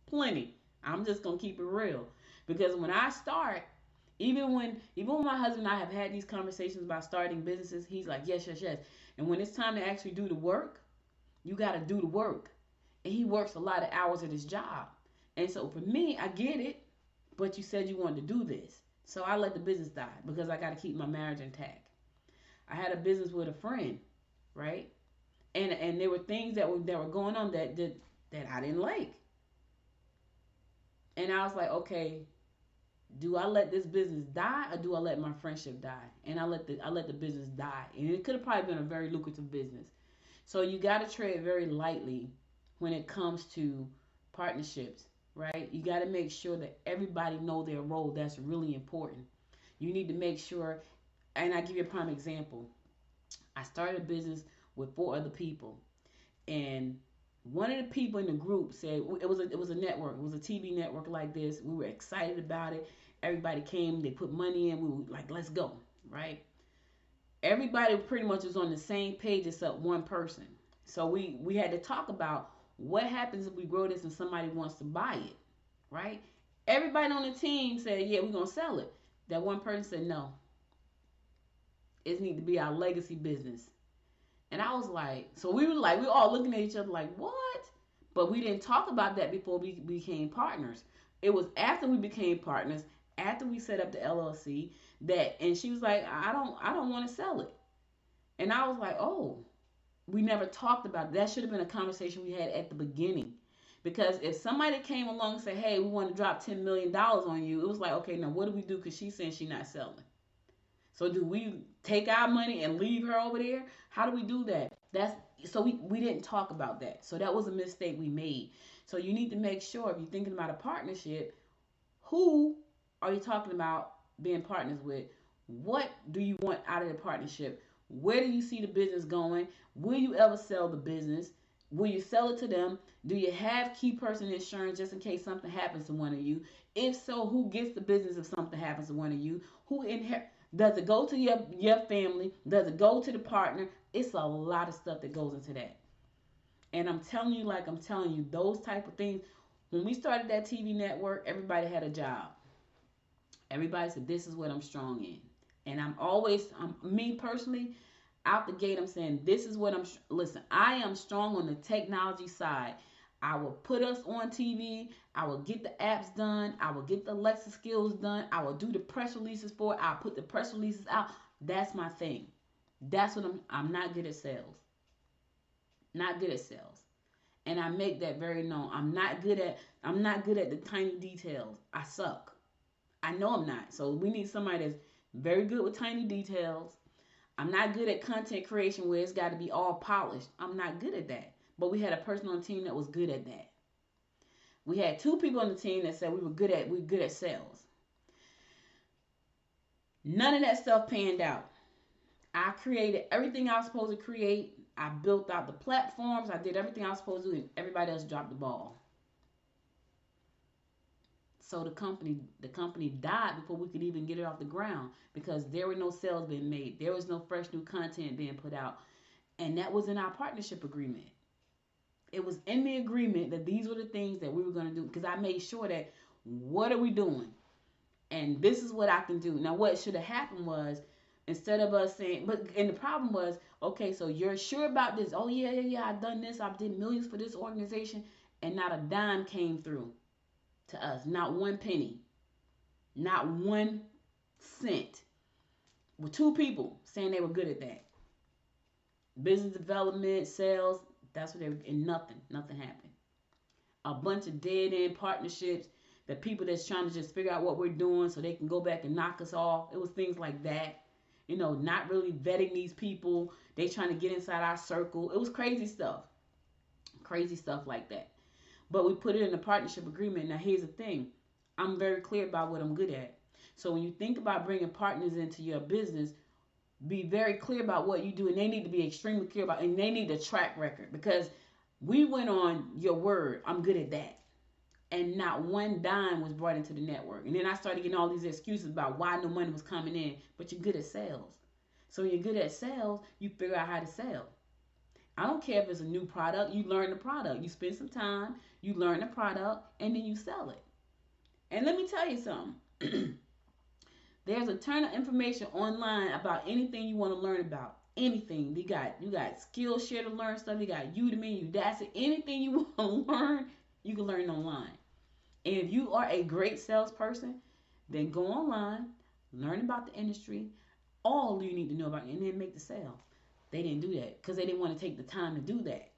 Plenty. I'm just going to keep it real. Because when I start, even when my husband and I have had these conversations about starting businesses, he's like, yes. And when it's time to actually do the work, you got to do the work. And he works a lot of hours at his job. And so for me, I get it, but you said you wanted to do this. So I let the business die because I got to keep my marriage intact. I had a business with a friend, right? And there were things that were going on that I didn't like. And I was like, okay, do I let this business die or do I let my friendship die? And I let the business die. And it could have probably been a very lucrative business. So you got to tread very lightly when it comes to partnerships, right? You got to make sure that everybody know their role. That's really important. You need to make sure, and I give you a prime example. I started a business with 4 other people, and one of the people in the group said it was a network. It was a TV network like this. We were excited about it. Everybody came. They put money in. We were like, let's go, right? Everybody pretty much was on the same page except one person. So we had to talk about what happens if we grow this and somebody wants to buy it, right? Everybody on the team said, yeah, we're going to sell it. That one person said, no. It needs to be our legacy business. And I was like, so we were all looking at each other like, what? But we didn't talk about that before we became partners. It was after we became partners, after we set up the LLC, and she was like, I don't want to sell it. And I was like, oh, we never talked about it. That should have been a conversation we had at the beginning. Because if somebody came along and said, hey, we want to drop $10 million on you, it was like, okay, now what do we do? Because she's saying she's not selling. So do we take our money and leave her over there? How do we do that? So we didn't talk about that. So that was a mistake we made. So you need to make sure if you're thinking about a partnership, who are you talking about being partners with? What do you want out of the partnership? Where do you see the business going? Will you ever sell the business? Will you sell it to them? Do you have key person insurance just in case something happens to one of you? If so, who gets the business if something happens to one of you? Does it go to your family? Does it go to the partner? It's a lot of stuff that goes into that. And I'm telling you, those type of things. When we started that TV network, everybody had a job. Everybody said, this is what I'm strong in. And me personally, out the gate, I'm saying, this is what listen, I am strong on the technology side. I will put us on TV. I will get the apps done. I will get the Alexa skills done. I will do the press releases for it. I'll put the press releases out. That's my thing. That's what I'm not good at sales. Not good at sales. And I make that very known. I'm not good at the tiny details. I suck. I know I'm not. So we need somebody that's very good with tiny details. I'm not good at content creation where it's got to be all polished. I'm not good at that. But we had a person on the team that was good at that. We had 2 people on the team that said we were good at sales. None of that stuff panned out. I created everything I was supposed to create. I built out the platforms. I did everything I was supposed to do, and everybody else dropped the ball. So the company died before we could even get it off the ground because there were no sales being made. There was no fresh new content being put out. And that was in our partnership agreement. It was in the agreement that these were the things that we were going to do because I made sure that what are we doing? And this is what I can do. Now, what should have happened was instead of us saying, and the problem was, okay, so you're sure about this. Oh, yeah, I've done this. I did millions for this organization. And not a dime came through to us. Not one penny. Not one with 2 people saying they were good at that. Business development, sales, that's what they were, and nothing happened. A bunch of dead end partnerships, the people that's trying to just figure out what we're doing so they can go back and knock us off. It was things like that. Not really vetting these people. They trying to get inside our circle. It was crazy stuff. Crazy stuff like that. But we put it in a partnership agreement. Now, here's the thing. I'm very clear about what I'm good at. So when you think about bringing partners into your business, be very clear about what you do. And they need to be extremely clear about it. And they need a track record. Because we went on your word. I'm good at that. And not one dime was brought into the network. And then I started getting all these excuses about why no money was coming in. But you're good at sales. So when you're good at sales, you figure out how to sell. I don't care if it's a new product. You learn the product. You spend some time. You learn the product. And then you sell it. And let me tell you something. There's a ton of information online about anything you want to learn about. Anything. You got Skillshare to learn stuff. You got Udemy, Udacity. Anything you want to learn, you can learn online. And if you are a great salesperson, then go online, learn about the industry, all you need to know about it, and then make the sale. They didn't do that because they didn't want to take the time to do that.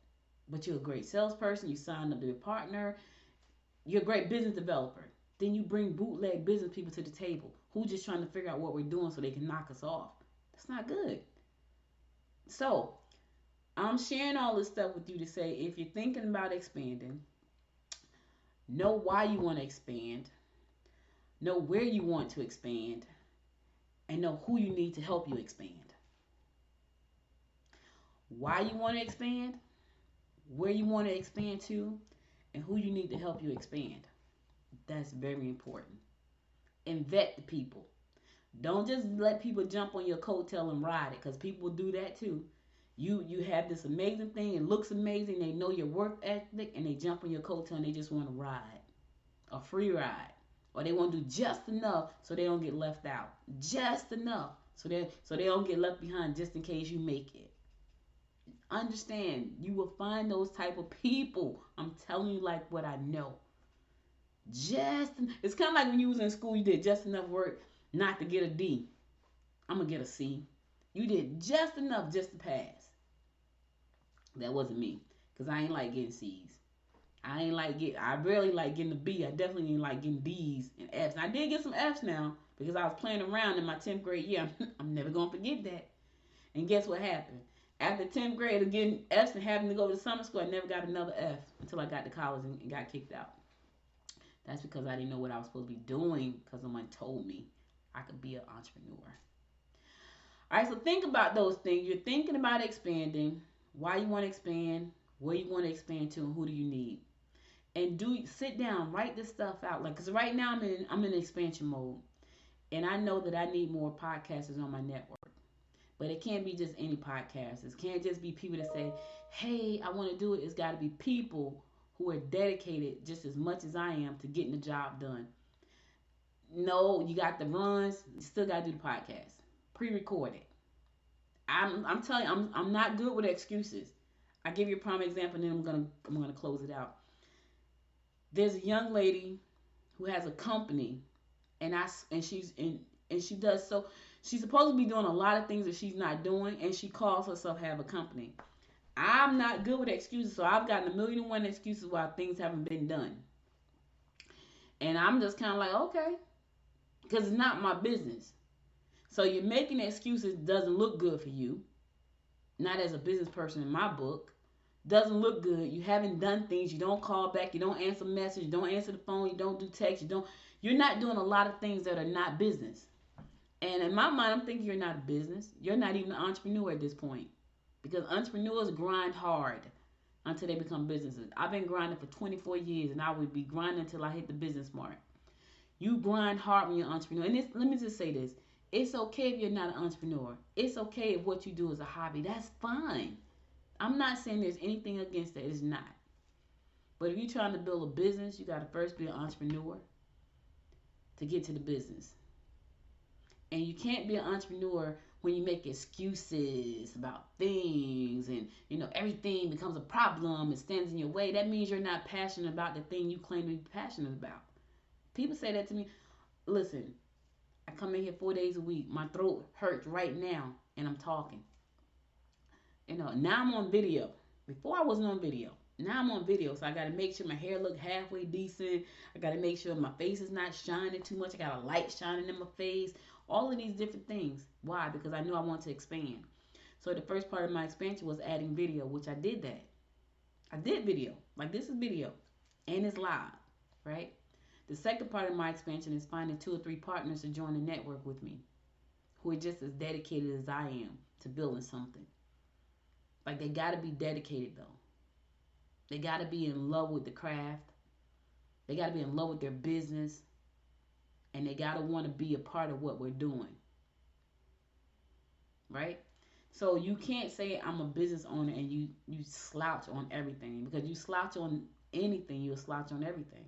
But you're a great salesperson. You signed up to be a partner. You're a great business developer. Then you bring bootleg business people to the table who just trying to figure out what we're doing so they can knock us off. That's not good. So I'm sharing all this stuff with you to say, if you're thinking about expanding, know why you want to expand, know where you want to expand, and know who you need to help you expand. Why you want to expand, where you want to expand to, and who you need to help you expand. That's very important. And vet the people. Don't just let people jump on your coattail and ride it, because people will do that too. You have this amazing thing, it looks amazing, they know your work ethic, and they jump on your coattail and they just want to ride. A free ride. Or they want to do just enough so they don't get left out. Just enough so they don't get left behind just in case you make it. Understand, you will find those type of people. I'm telling you like what I know. It's kind of like when you was in school, you did just enough work not to get a D. I'm going to get a C. You did just enough just to pass. That wasn't me, because I ain't like getting C's. I rarely like getting a B. I definitely didn't like getting D's and F's. And I did get some F's now because I was playing around in my 10th grade year. I'm never going to forget that. And guess what happened? After 10th grade of getting F's and having to go to summer school, I never got another F until I got to college and got kicked out. That's because I didn't know what I was supposed to be doing, because someone told me I could be an entrepreneur. All right, so think about those things. You're thinking about expanding, why you want to expand, where you want to expand to, and who do you need. And sit down, write this stuff out. Because right now I'm in expansion mode. And I know that I need more podcasters on my network. But it can't be just any podcasters. It can't just be people that say, hey, I want to do it. It's got to be people who are dedicated just as much as I am to getting the job done. No, you got the runs. You still got to do the podcast. Pre-recorded. I'm telling you, I'm not good with excuses. I give you a prime example, and then I'm gonna close it out. There's a young lady who has a company, and she does so. She's supposed to be doing a lot of things that she's not doing, and she calls herself have a company. I'm not good with excuses, so I've gotten 1,000,001 excuses why things haven't been done. And I'm just kind of like, okay, because it's not my business. So you're making excuses doesn't look good for you. Not as a business person in my book. Doesn't look good. You haven't done things. You don't call back. You don't answer messages. You don't answer the phone. You don't do text. You're not doing a lot of things that are not business. And in my mind, I'm thinking you're not a business. You're not even an entrepreneur at this point. Because entrepreneurs grind hard until they become businesses. I've been grinding for 24 years, and I would be grinding until I hit the business mark. You grind hard when you're an entrepreneur. And let me just say this. It's okay if you're not an entrepreneur. It's okay if what you do is a hobby. That's fine. I'm not saying there's anything against that. It's not. But if you're trying to build a business, you got to first be an entrepreneur to get to the business. And you can't be an entrepreneur when you make excuses about things and, everything becomes a problem and stands in your way. That means you're not passionate about the thing you claim to be passionate about. People say that to me. Listen, I come in here 4 days a week. My throat hurts right now, and I'm talking. Now I'm on video. Before I wasn't on video. Now I'm on video, so I got to make sure my hair look halfway decent. I got to make sure my face is not shining too much. I got a light shining in my face. All of these different things. Why? Because I knew I want to expand. So the first part of my expansion was adding video, which I did that. I did video. Like, this is video. And it's live, right? The second part of my expansion is finding 2 or 3 partners to join the network with me who are just as dedicated as I am to building something. Like, they got to be dedicated, though. They got to be in love with the craft. They got to be in love with their business. And they got to want to be a part of what we're doing. Right? So you can't say I'm a business owner and you slouch on everything. Because you slouch on anything, you'll slouch on everything.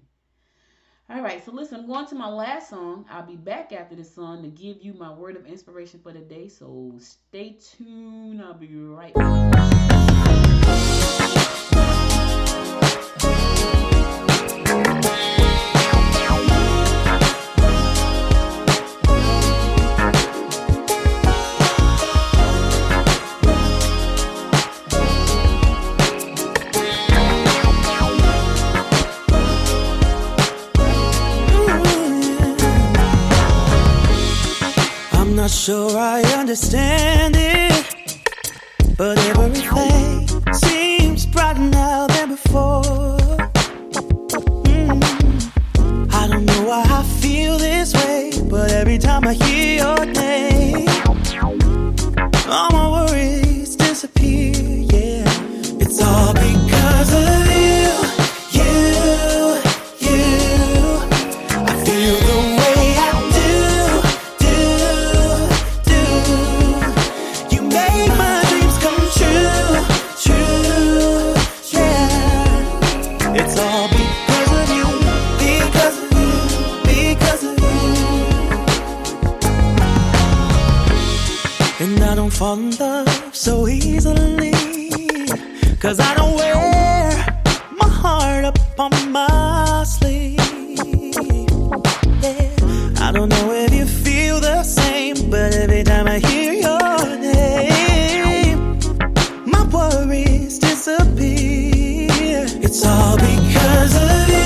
All right, so listen, I'm going to my last song. I'll be back after this song to give you my word of inspiration for the day. So stay tuned. I'll be right back.
Not sure I understand it, but everything seems brighter now than before. I don't know why I feel this way, but every time I hear your name, all my worries disappear, yeah. It's all because of you. I feel the way I fall in love so easily, 'cause I don't wear my heart up on my sleeve. Yeah. I don't know if you feel the same, but every time I hear your name, my worries disappear. It's all because of you.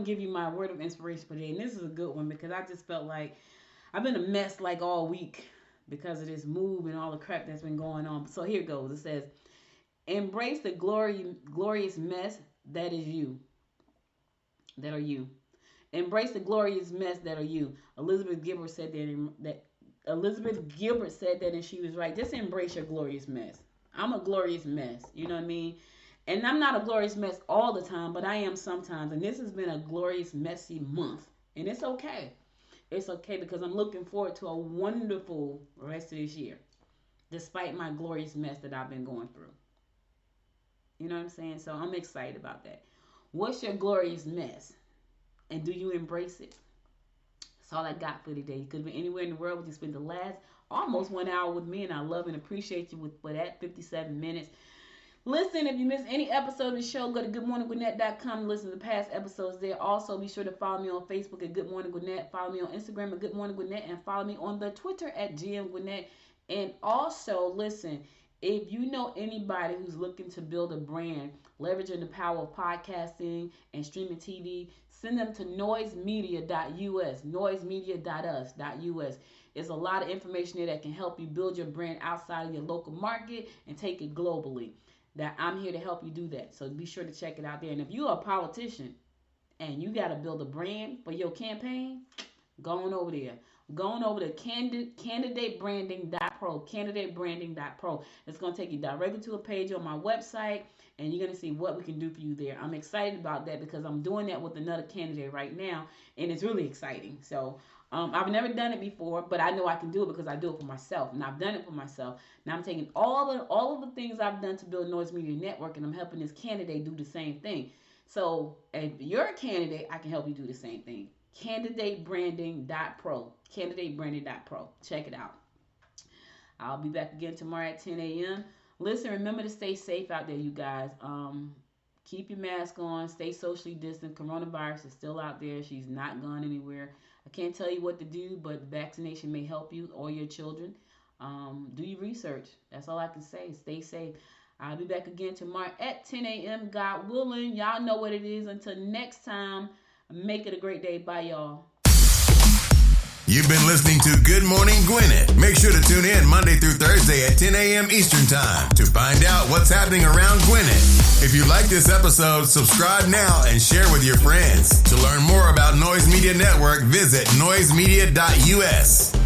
Give you my word of inspiration for today, and this is a good one because I just felt like I've been a mess like all week because of this move and all the crap that's been going on. So here it goes. It says, embrace the glorious mess that is you. That are you. Embrace the glorious mess that are you. Elizabeth Gilbert said that and she was right. Just embrace your glorious mess. I'm a glorious mess. You know what I mean? And I'm not a glorious mess all the time, but I am sometimes. And this has been a glorious, messy month. And it's okay. It's okay because I'm looking forward to a wonderful rest of this year, despite my glorious mess that I've been going through. You know what I'm saying? So I'm excited about that. What's your glorious mess? And do you embrace it? That's all I got for today. You could have been anywhere in the world, but you spent the last almost 1 hour with me, and I love and appreciate you for that 57 minutes. Listen, if you missed any episode of the show, go to goodmorninggwinnett.com and listen to past episodes there. Also, be sure to follow me on Facebook at Good Morning Gwinnett. Follow me on Instagram at Good Morning Gwinnett. And follow me on the Twitter at GM Gwinnett. And also, listen, if you know anybody who's looking to build a brand, leveraging the power of podcasting and streaming TV, send them to noisemedia.us, noisemedia.us. There's a lot of information there that can help you build your brand outside of your local market and take it globally. That I'm here to help you do that. So be sure to check it out there. And if you're a politician and you got to build a brand for your campaign, go on over there. Go on over to candidatebranding.pro, candidatebranding.pro. It's going to take you directly to a page on my website, and you're going to see what we can do for you there. I'm excited about that because I'm doing that with another candidate right now, and it's really exciting. So I've never done it before, but I know I can do it because I do it for myself, and I've done it for myself. Now I'm taking all of the things I've done to build Noise Media Network, and I'm helping this candidate do the same thing. So if you're a candidate, I can help you do the same thing. Candidatebranding.pro, candidatebranding.pro. Check it out. I'll be back again tomorrow at 10 a.m. Listen, remember to stay safe out there, you guys. Keep your mask on. Stay socially distant. Coronavirus is still out there. She's not gone anywhere. I can't tell you what to do, but vaccination may help you or your children. Do your research. That's all I can say. Stay safe. I'll be back again tomorrow at 10 a.m. God willing. Y'all know what it is. Until next time, make it a great day. Bye, y'all.
You've been listening to Good Morning Gwinnett. Make sure to tune in Monday through Thursday at 10 a.m. Eastern Time to find out what's happening around Gwinnett. If you like this episode, subscribe now and share with your friends. To learn more about Noise Media Network, visit noisemedia.us.